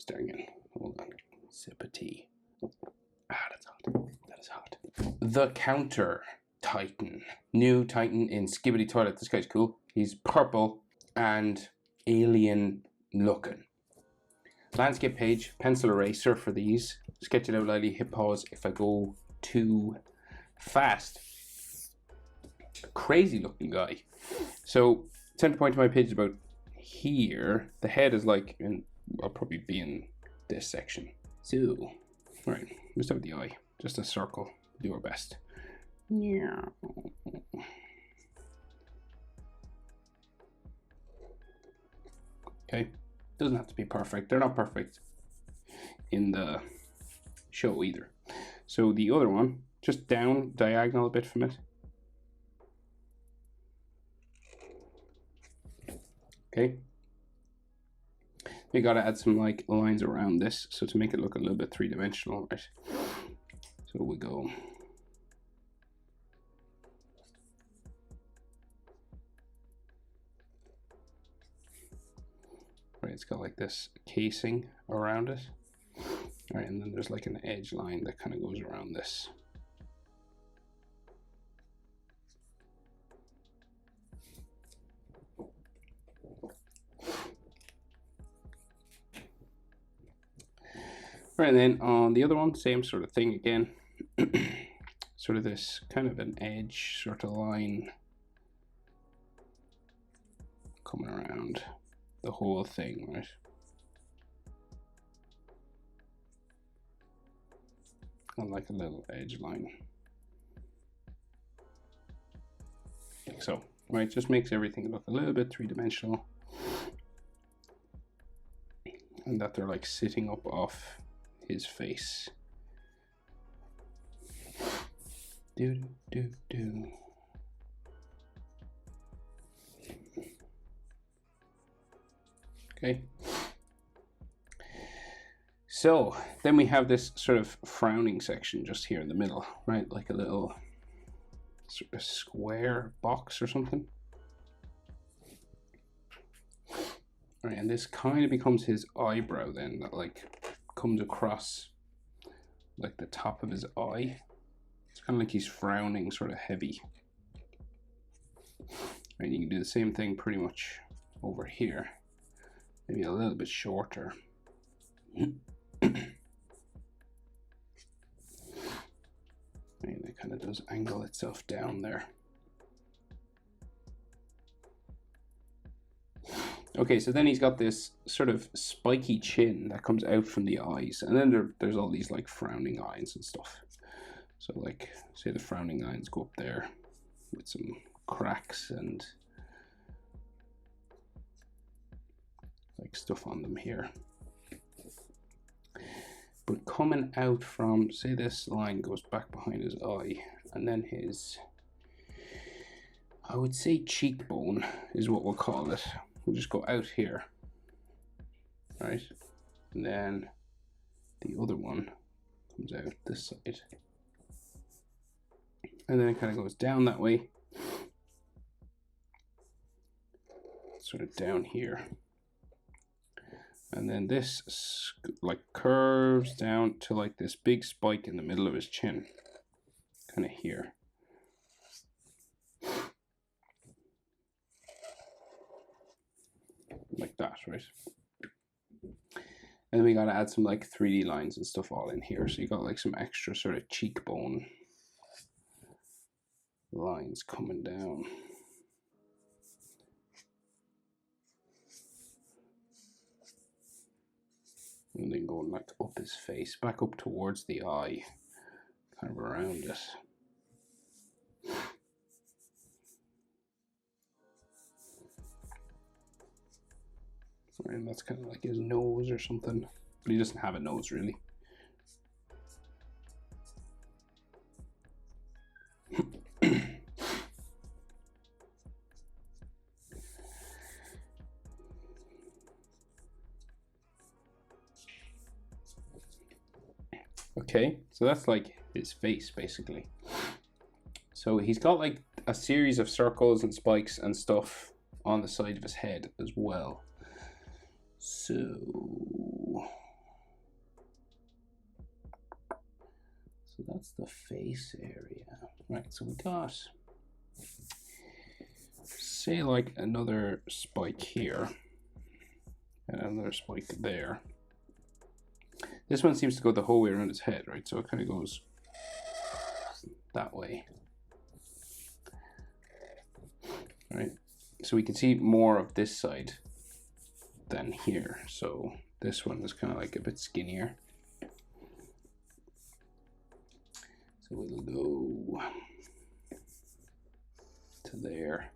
staring in. Hold on. Sip of tea. Ah, that's hot. That is hot. The Counter Titan. New Titan in Skibidi Toilet. This guy's cool. He's purple and alien looking. Landscape page, pencil eraser for these. Sketch it out lightly, hit pause if I go too fast. Crazy looking guy. So, center point of my page is about here. The head is like, I'll probably be in this section. So, right, let's start with the eye. Just a circle. Do our best. Yeah. Okay. Doesn't have to be perfect. They're not perfect in the show either. So the other one, just down diagonal a bit from it. Okay. We gotta add some like lines around this so to make it look a little bit three-dimensional, right? So we go. Right, it's got like this casing around it. All right, and then there's like an edge line that kind of goes around this. Right, and then on the other one, same sort of thing again. Sort of this kind of an edge sort of line coming around the whole thing, right? And like a little edge line. Like so, right? Just makes everything look a little bit three-dimensional. And that they're like sitting up off his face. Do, do, do. Okay. So then we have this sort of frowning section just here in the middle, right? Like a little sort of square box or something. All right, and this kind of becomes his eyebrow then, that like comes across like the top of his eye. It's kind of like he's frowning, sort of heavy. And you can do the same thing pretty much over here. Maybe a little bit shorter. And it kind of does angle itself down there. Okay, so then he's got this sort of spiky chin that comes out from the eyes, and then there's all these like frowning eyes and stuff. So like, say the frowning eyes go up there with some cracks and like stuff on them here. But coming out from, say this line goes back behind his eye, and then his, I would say cheekbone is what we'll call it. We'll just go out here, right? And then the other one comes out this side. And then it kind of goes down that way. Sort of down here. And then this like curves down to like this big spike in the middle of his chin. Kind of here. Like that, right? And then we gotta add some like 3D lines and stuff all in here. So you got like some extra sort of cheekbone lines coming down. And then going like up his face, back up towards the eye, kind of around it. And that's kind of like his nose or something, but he doesn't have a nose really. Okay, so that's like his face basically. So he's got like a series of circles and spikes and stuff on the side of his head as well. So that's the face area. Right, so we got, say, like another spike here and another spike there. This one seems to go the whole way around his head, right? So it kind of goes that way. Right, so we can see more of this side than here. So this one is kind of like a bit skinnier. So we'll go to there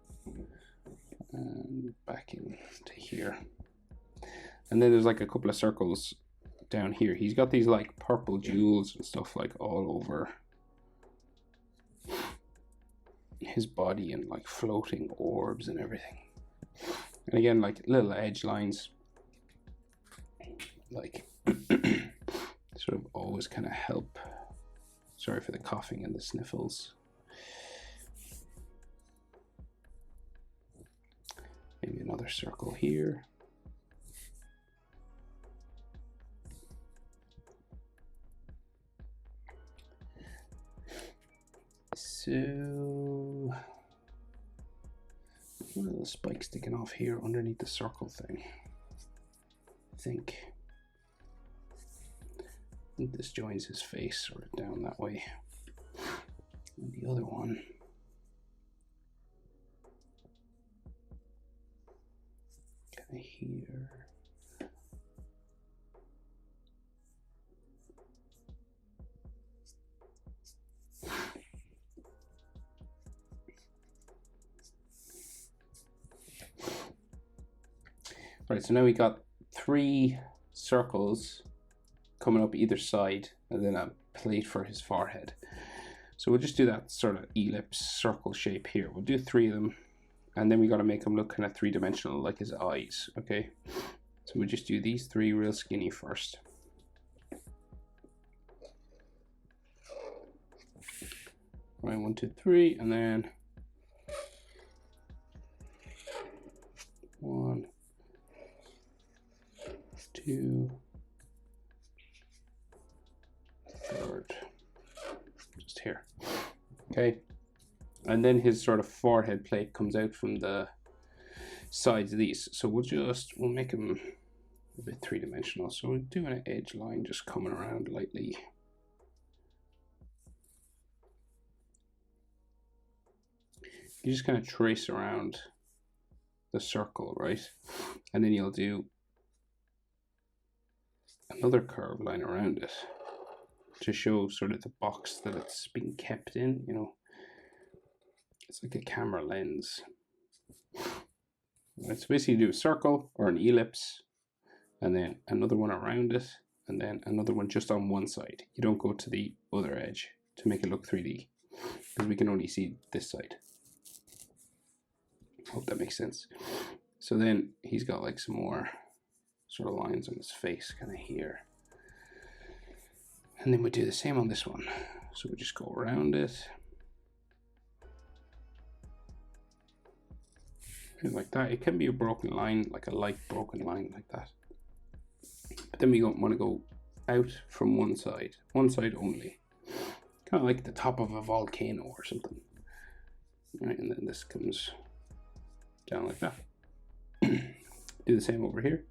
and back into here. And then there's like a couple of circles down here. He's got these like purple jewels and stuff like all over his body and like floating orbs and everything. And again, like little edge lines, like sort of always kind of help. Sorry for the coughing and the sniffles. Maybe another circle here. So, one of the spikes sticking off here underneath the circle thing. I think this joins his face sort of down that way. And the other one kind of here. Right, so now we got 3 circles coming up either side and then a plate for his forehead. So we'll just do that sort of ellipse circle shape here. We'll do 3 of them, and then we got to make them look kind of 3-dimensional like his eyes. Okay, so we'll just do these 3 real skinny first. Right, 1, 2, 3, and then 1, 2, 3rd, just here. Okay, and then his sort of forehead plate comes out from the sides of these. So we'll make him a bit 3-dimensional. So we'll do an edge line just coming around lightly. You just kind of trace around the circle, right? And then you'll do another curved line around it to show sort of the box that it's being kept in, you know. It's like a camera lens. Right, so basically you do a circle or an ellipse, and then another one around it, and then another one just on one side. You don't go to the other edge to make it look 3D, because we can only see this side. Hope that makes sense. So then he's got like some more sort of lines on his face kind of here. And then we do the same on this one. So we just go around it. And like that. It can be a broken line, like a light broken line like that. But then we want to go out from one side only. Kind of like the top of a volcano or something. Right, and then this comes down like that. Do the same over here.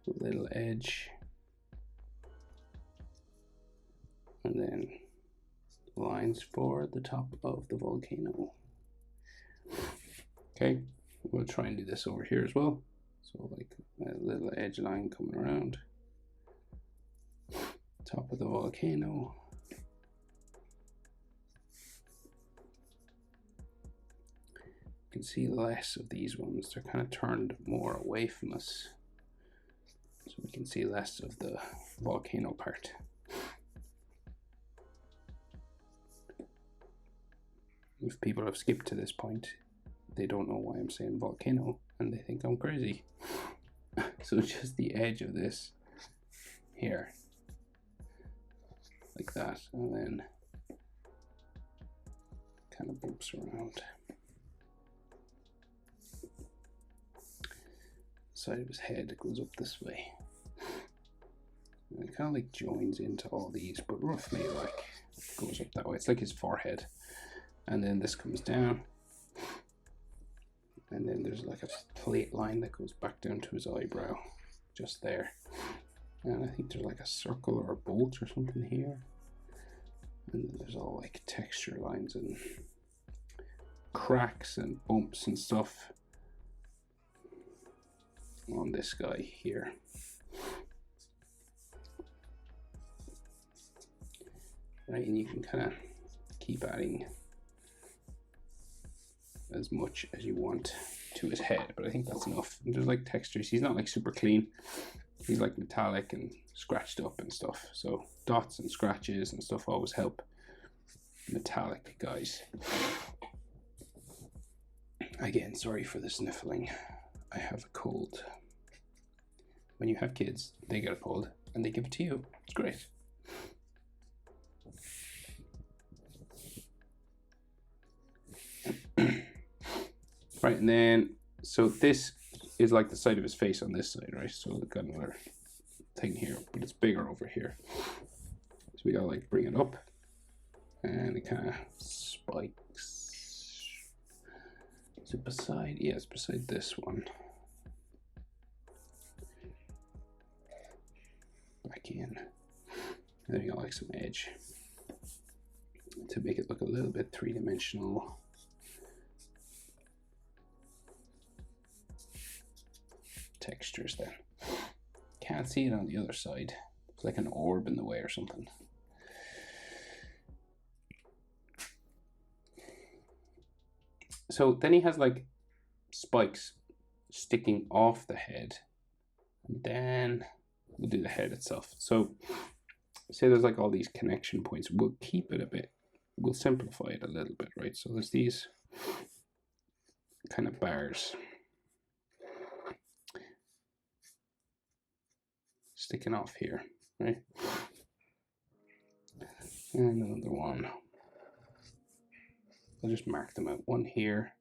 A little edge. And then lines for the top of the volcano. Okay, we'll try and do this over here as well. So like a little edge line coming around. Top of the volcano. You can see less of these ones. They're kind of turned more away from us. So we can see less of the volcano part. If people have skipped to this point, they don't know why I'm saying volcano and they think I'm crazy. So just the edge of this here, like that, and then kind of bumps around. Side of his head, it goes up this way. And it kind of like joins into all these, but roughly like goes up that way. It's like his forehead. And then this comes down. And then there's like a plate line that goes back down to his eyebrow, just there. And I think there's like a circle or a bolt or something here. And then there's all like texture lines and cracks and bumps and stuff on this guy here. Right, and you can kind of keep adding as much as you want to his head, but I think that's enough. And there's like textures. He's not like super clean. He's like metallic and scratched up and stuff. So dots and scratches and stuff always help metallic guys. Again, sorry for the sniffling. I have a cold. When you have kids, they get a cold and they give it to you. It's great. Right, and then, so this is like the side of his face on this side, right? So we've got another thing here, but it's bigger over here. So we gotta like bring it up, and it kind of spikes. Is it beside? Yeah, it's beside this one. Back in. And then you got like some edge to make it look a little bit three-dimensional. Textures then. Can't see it on the other side. It's like an orb in the way or something. So then he has like spikes sticking off the head. And then we'll do the head itself. So say there's like all these connection points. We'll keep it a bit. We'll simplify it a little bit, right? So there's these kind of bars sticking off here, right? And another one. I'll just mark them out. One here,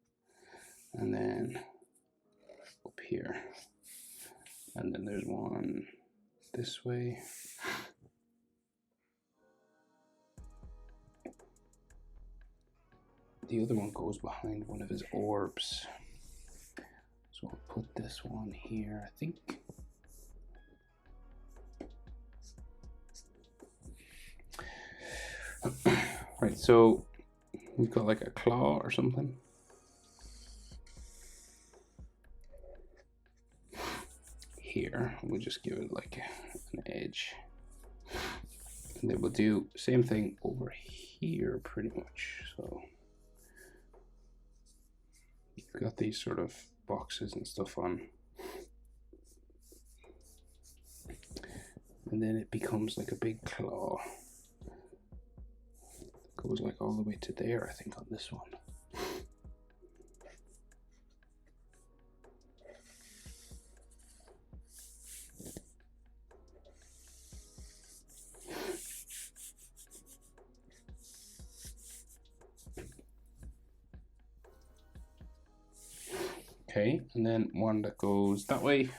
and then up here. And then there's one this way. The other one goes behind one of his orbs. So I'll put this one here, I think. Right, so we've got like a claw or something. Here, we'll just give it like an edge. And then we'll do the same thing over here pretty much. So you've got these sort of boxes and stuff on. And then it becomes like a big claw. Goes like all the way to there, I think, on this one. Okay, and then one that goes that way.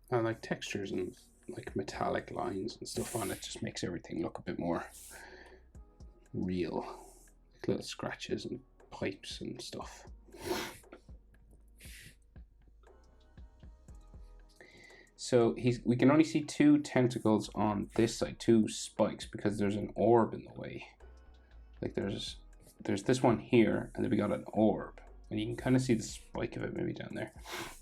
I like textures and like metallic lines and stuff on it. Just makes everything look a bit more real. Like little scratches and pipes and stuff. So we can only see two tentacles on this side, two spikes, because there's an orb in the way. Like there's this one here, and then we got an orb, and you can kind of see the spike of it maybe down there.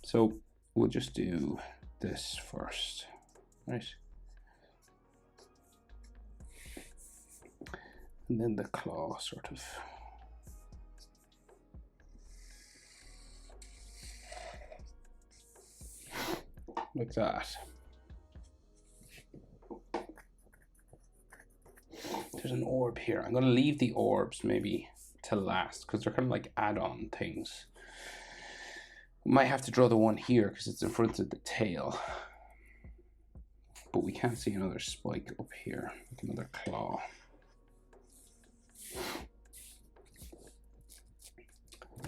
So we'll just do this first, right? And then the claw, sort of. Like that. There's an orb here. I'm going to leave the orbs maybe to last because they're kind of like add-on things. We might have to draw the one here because it's in front of the tail. but we can't see another spike up here, like another claw.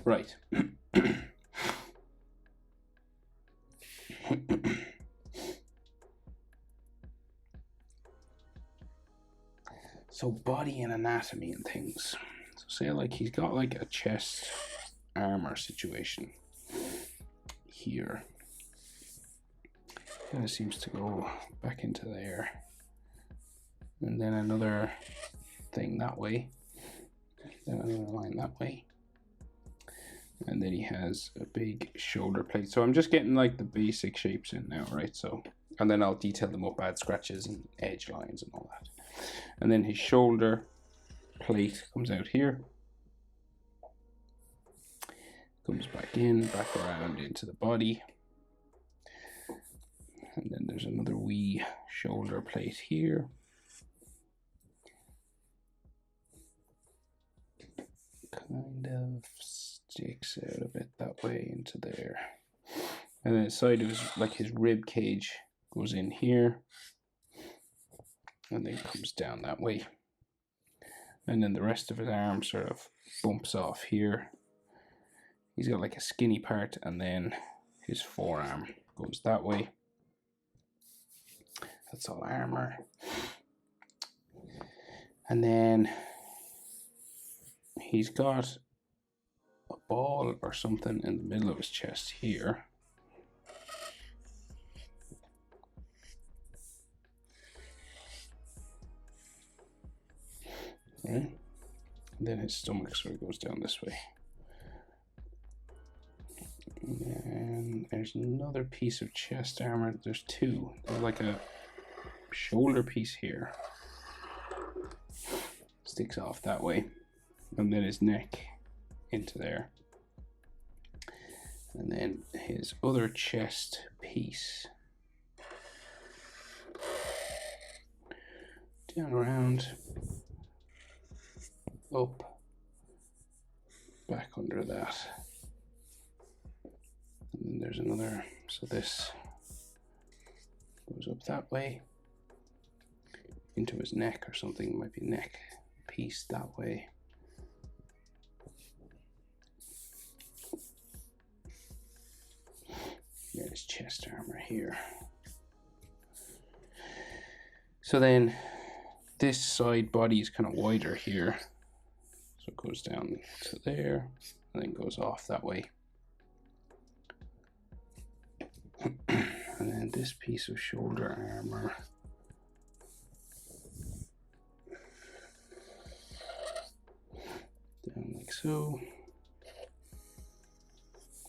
Right. So body and anatomy and things. So say like he's got like a chest armor situation here. Kind of seems to go back into there. And then another thing that way. Then another line that way. And then he has a big shoulder plate. So I'm just getting like the basic shapes in now, right? So, and then I'll detail them up, add scratches and edge lines and all that. And then his shoulder plate comes out here. Comes back in, back around into the body. And then there's another wee shoulder plate here. Kind of sticks out a bit that way into there. And then the side of his, like his rib cage goes in here. And then comes down that way. And then the rest of his arm sort of bumps off here. He's got like a skinny part, and then his forearm goes that way. That's all armor. And then he's got a ball or something in the middle of his chest here. Right. And then his stomach sort of goes down this way. And there's another piece of chest armor. There's two. There's like a shoulder piece here. Sticks off that way. And then his neck into there. And then his other chest piece. Down around. Up. Back under that. And then there's another, so this goes up that way into his neck or something, might be neck piece that way. There's chest armor here. So then this side body is kind of wider here. So it goes down to there and then goes off that way. And then this piece of shoulder armor down like so,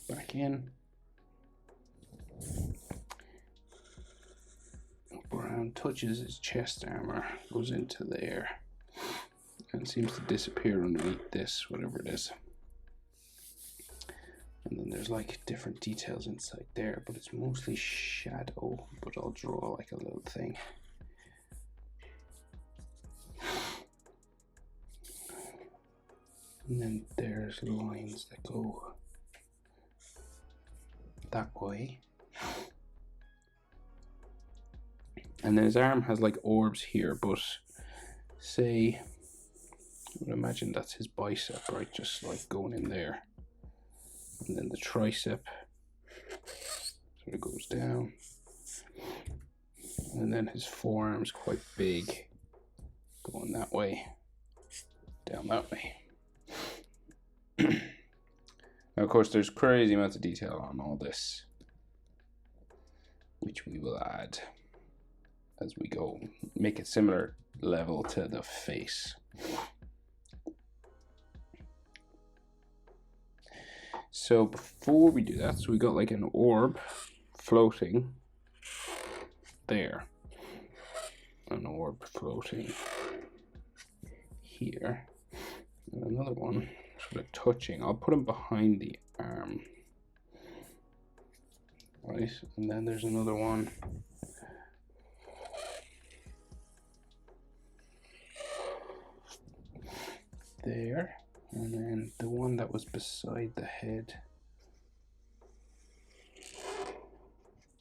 back in, up around, touches his chest armor, goes into there, and seems to disappear underneath this, whatever it is. And then there's like different details inside there, but it's mostly shadow, but I'll draw like a little thing. And then there's lines that go that way. And then his arm has like orbs here, but say, I would imagine that's his bicep, right? Just like going in there. And then the tricep sort of goes down. And then his forearm's quite big, going that way, down that way. Now, of course, there's crazy amounts of detail on all this, which we will add as we go. Make it similar level to the face. So before we do that, so we got like an orb floating there, an orb floating here, and another one sort of touching. I'll put him behind the arm, right? And then there's another one there. And then the one that was beside the head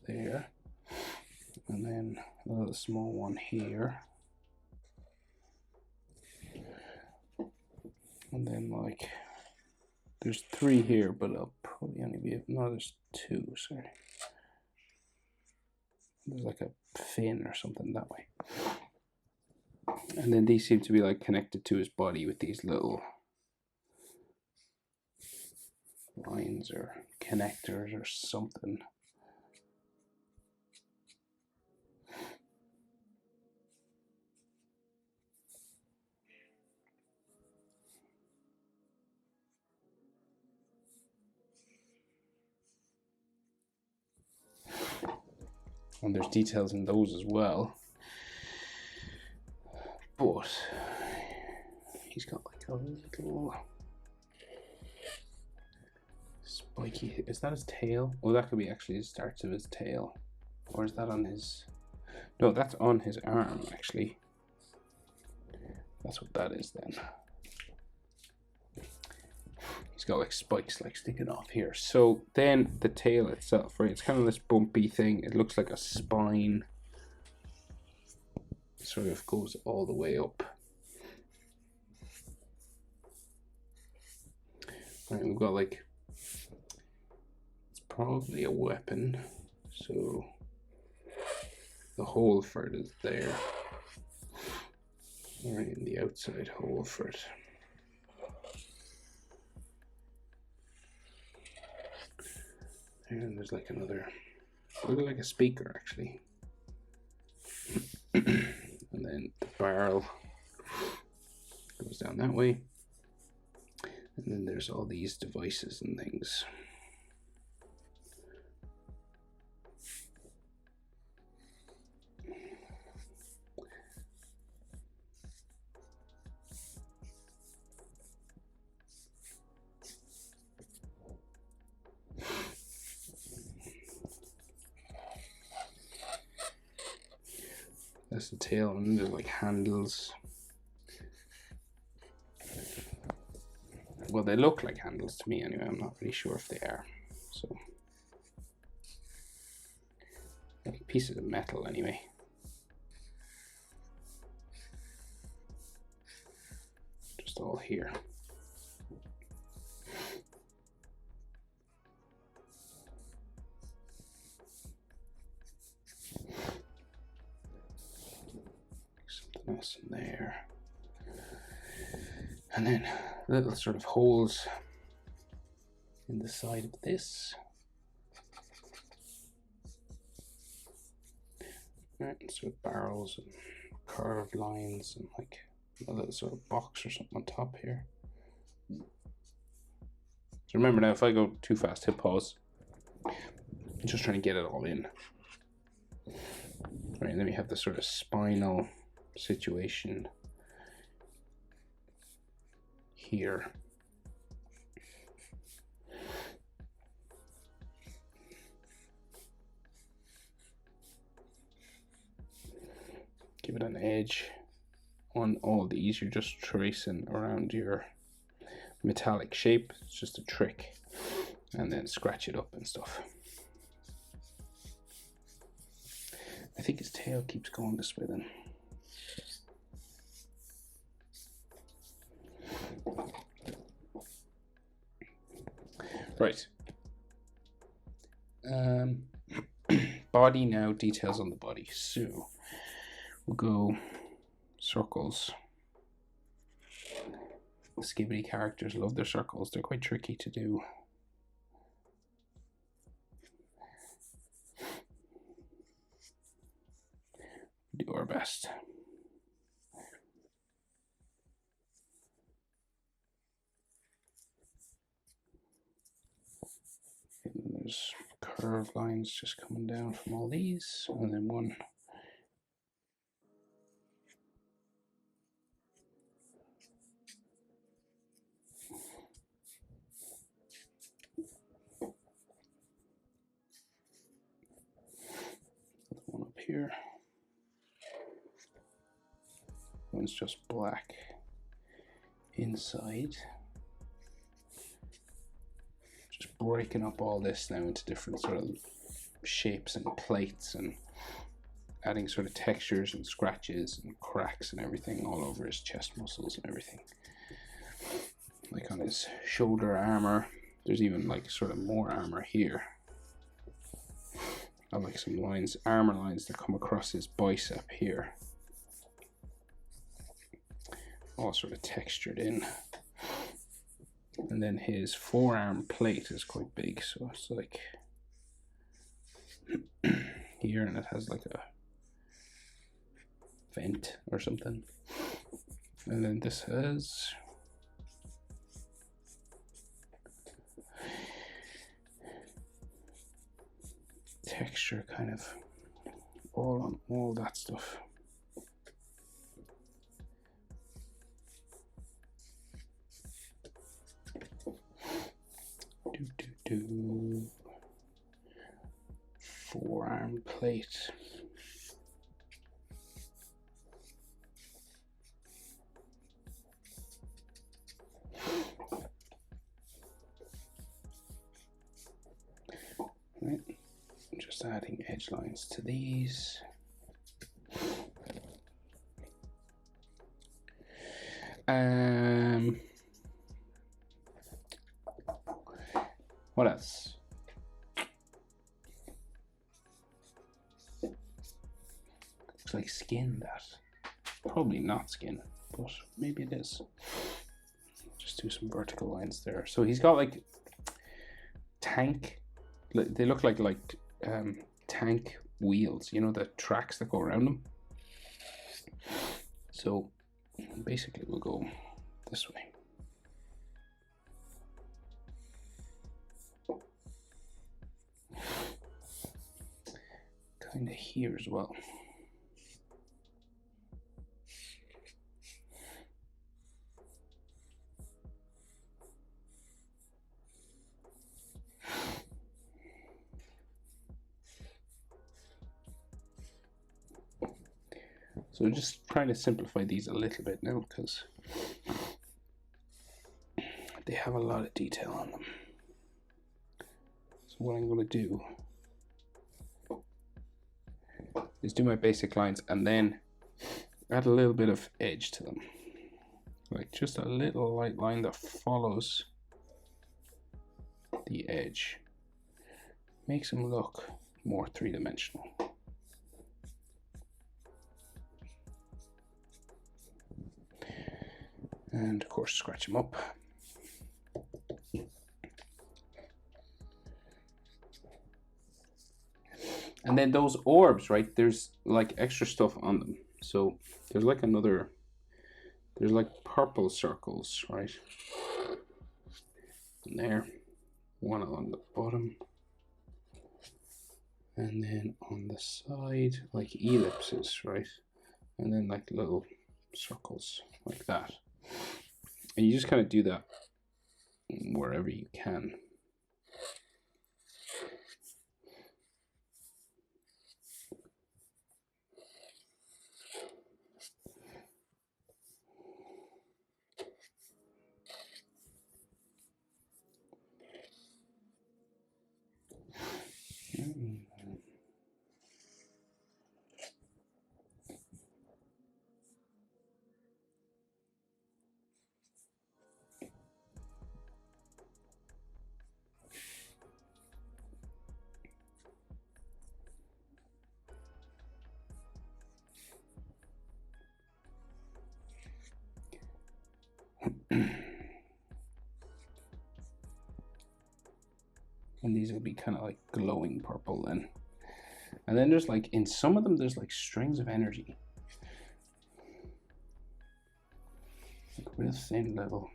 there. and then a little small one here, and then like there's 3 here, but I'll probably only be, no, there's 2, sorry. There's like a fin or something that way. And then these seem to be like connected to his body with these little lines or connectors or something. And there's details in those as well. But he's got like a little spiky, is that his tail? Oh, that could be actually the starts of his tail. Or is that on his, no, that's on his arm actually. That's what that is then. He's got like spikes like sticking off here. So then the tail itself, right, it's kind of this bumpy thing. It looks like a spine. Sort of goes all the way up. Right, we've got like, it's probably a weapon. So the hole for it is there. Right in the outside hole for it. And there's like another, looks like a speaker actually. And then the barrel goes down that way. And then there's all these devices and things. That's the tail, and then there's like handles. Well, they look like handles to me anyway. I'm not really sure if they are. So, like pieces of metal anyway. Just all here. Something else in there. And then little sort of holes in the side of this. Right, sort of barrels and curved lines and like a little sort of box or something on top here. So remember now, if I go too fast, hit pause. I'm just trying to get it all in. Right, and then we have the sort of spinal situation here. Give it an edge. On all these, you're just tracing around your metallic shape. It's just a trick. And then scratch it up and stuff. I think his tail keeps going this way then. Right. Body now, details on the body. So we'll go circles. The Skibidi characters love their circles. They're quite tricky to do. Do our best. And then there's curved lines just coming down from all these, and then one. One up here. One's just black inside. Just breaking up all this now into different sort of shapes and plates and adding sort of textures and scratches and cracks and everything all over his chest muscles and everything. Like on his shoulder armor. There's even like sort of more armor here. I like some lines, armor lines that come across his bicep here. All sort of textured in. And then his forearm plate is quite big, so it's like here, and it has like a vent or something. And then this has texture kind of all on all that stuff. Forearm plate. Right. Just adding edge lines to these. What else? Looks like skin, that. Probably not skin, but maybe it is. Just do some vertical lines there. So he's got like tank, they look like tank wheels, you know, the tracks that go around them. So basically we'll go this way. Kind of here as well. So just trying to simplify these a little bit now because they have a lot of detail on them. So what I'm going to do is do my basic lines and then add a little bit of edge to them. Like just a little light line that follows the edge. Makes them look more three-dimensional. And of course scratch them up. And then those orbs, right, there's like extra stuff on them. So there's like there's like purple circles, right? And there, one along the bottom. And then on the side, like ellipses, right? And then like little circles like that. And you just kind of do that wherever you can. And these will be kind of like glowing purple then. And then there's like, in some of them, there's like strings of energy. Like real thin little.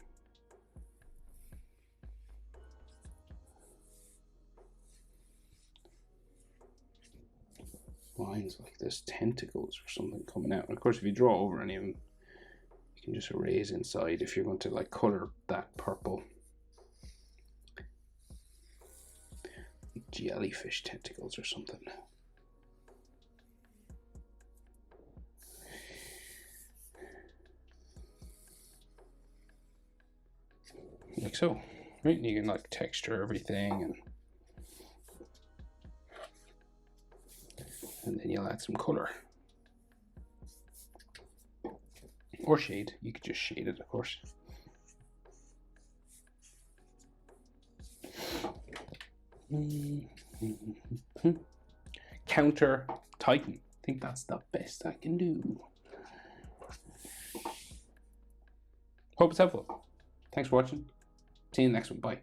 Lines like this, tentacles or something coming out. And of course, if you draw over any of them, you can just erase inside if you're going to like color that purple. Like jellyfish tentacles or something. Like so, right? And you can like texture everything and then you'll add some color. Or shade. You could just shade it, of course. Counter Titan. I think that's the best I can do. Hope it's helpful. Thanks for watching. See you in the next one. Bye.